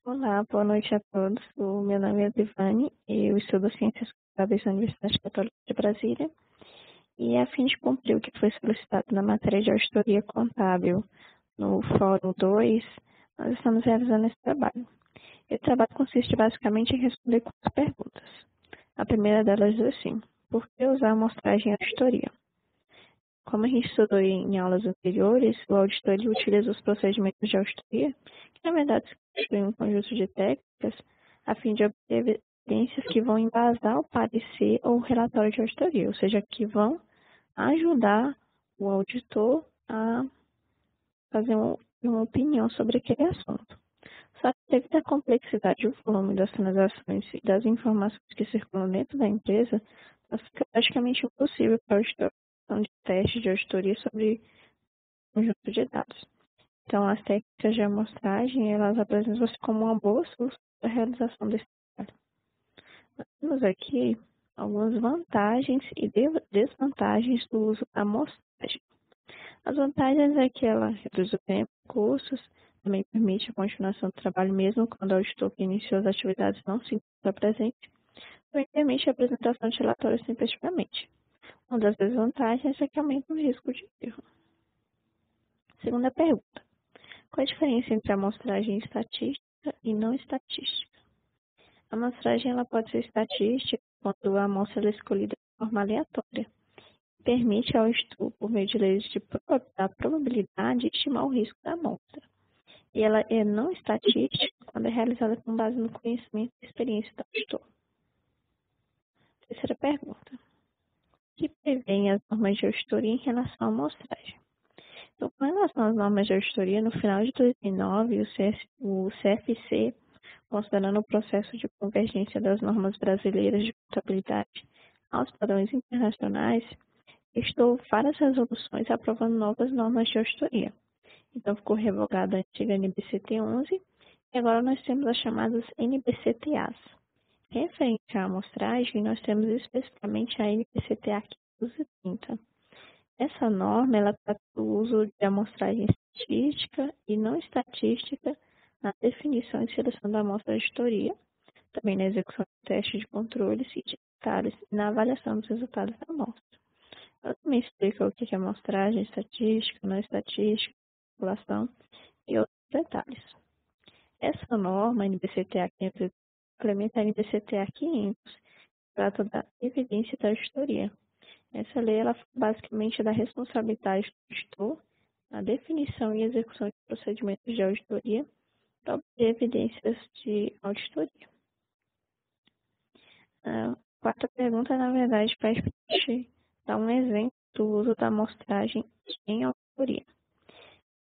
Olá, boa noite a todos. O meu nome é Divane e eu estudo Ciências Contábeis na Universidade Católica de Brasília. E a fim de cumprir o que foi solicitado na matéria de auditoria contábil no Fórum 2, nós estamos realizando esse trabalho. Esse trabalho consiste basicamente em responder 4 perguntas. A primeira delas diz assim: por que usar amostragem em auditoria? Como a gente estudou em aulas anteriores, o auditor ele utiliza os procedimentos de auditoria, que na verdade constituem um conjunto de técnicas, a fim de obter evidências que vão embasar o parecer ou o relatório de auditoria, ou seja, que vão ajudar o auditor a fazer uma opinião sobre aquele assunto. Só que devido à complexidade e o volume das transações e das informações que circulam dentro da empresa, fica praticamente impossível para o auditor de teste de auditoria sobre conjunto de dados. Então, as técnicas de amostragem, elas apresentam-se como uma boa solução para a realização desse trabalho. Nós temos aqui algumas vantagens e desvantagens do uso da amostragem. As vantagens é que ela reduz o tempo, custos, também permite a continuação do trabalho mesmo quando o auditor que iniciou as atividades não se encontra presente, também permite a apresentação de relatórios tempestivamente. Uma das desvantagens é que aumenta o risco de erro. Segunda pergunta: qual a diferença entre a amostragem estatística e não estatística? A amostragem ela pode ser estatística quando a amostra é escolhida de forma aleatória. Permite ao estudo, por meio de leis da probabilidade, estimar o risco da amostra. E ela é não estatística quando é realizada com base no conhecimento e experiência do auditor. Terceira pergunta: o que prevêem as normas de auditoria em relação à amostragem? Então, com relação às normas de auditoria, no final de 2009, o CFC, considerando o processo de convergência das normas brasileiras de contabilidade aos padrões internacionais, editou várias resoluções aprovando novas normas de auditoria. Então, ficou revogada a antiga NBCT 11 e agora nós temos as chamadas NBCTAs. Referente à amostragem, nós temos especificamente a NBCTA 530. Essa norma ela trata do uso de amostragem estatística e não estatística na definição e seleção da amostra de auditoria, também na execução de testes de controles e de detalhes e na avaliação dos resultados da amostra. Ela também explica o que é amostragem estatística, não estatística, população e outros detalhes. Essa norma, a NBCTA 500, implementa a NBCTA 500, que trata da evidência da auditoria. Essa lei ela basicamente dá responsabilidade do auditor na definição e execução de procedimentos de auditoria para obter evidências de auditoria. A quarta pergunta, na verdade, pede para a gente dar um exemplo do uso da amostragem em auditoria.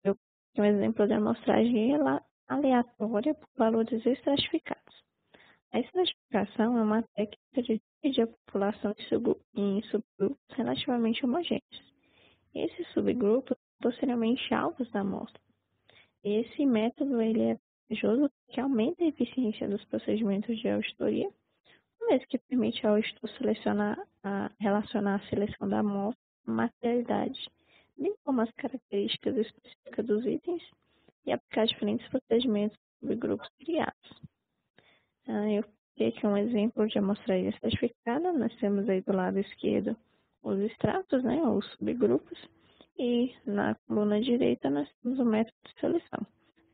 Eu tenho um exemplo de amostragem aleatória por valores estratificados. A estratificação é uma técnica de dividir a população em subgrupos relativamente homogêneos. Esses subgrupos são posteriormente alvos da amostra. Esse método ele é vantajoso porque aumenta a eficiência dos procedimentos de auditoria, uma vez que permite ao auditor relacionar a seleção da amostra com materialidade, bem como as características específicas dos itens, e aplicar diferentes procedimentos sobre grupos criados. Eu coloquei aqui um exemplo de amostragem certificada. Nós temos aí do lado esquerdo os extratos, né, os subgrupos, e na coluna direita nós temos o método de seleção.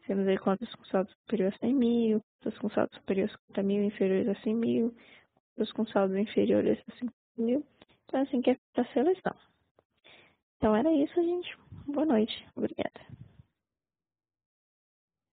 Temos aí contas com saldo superior a 100 mil, contas com saldo superior a 50 mil, inferiores a 100 mil, contas com saldo inferiores a 50 mil. Então, assim que é feita a seleção. Então, era isso, gente. Boa noite. Obrigada.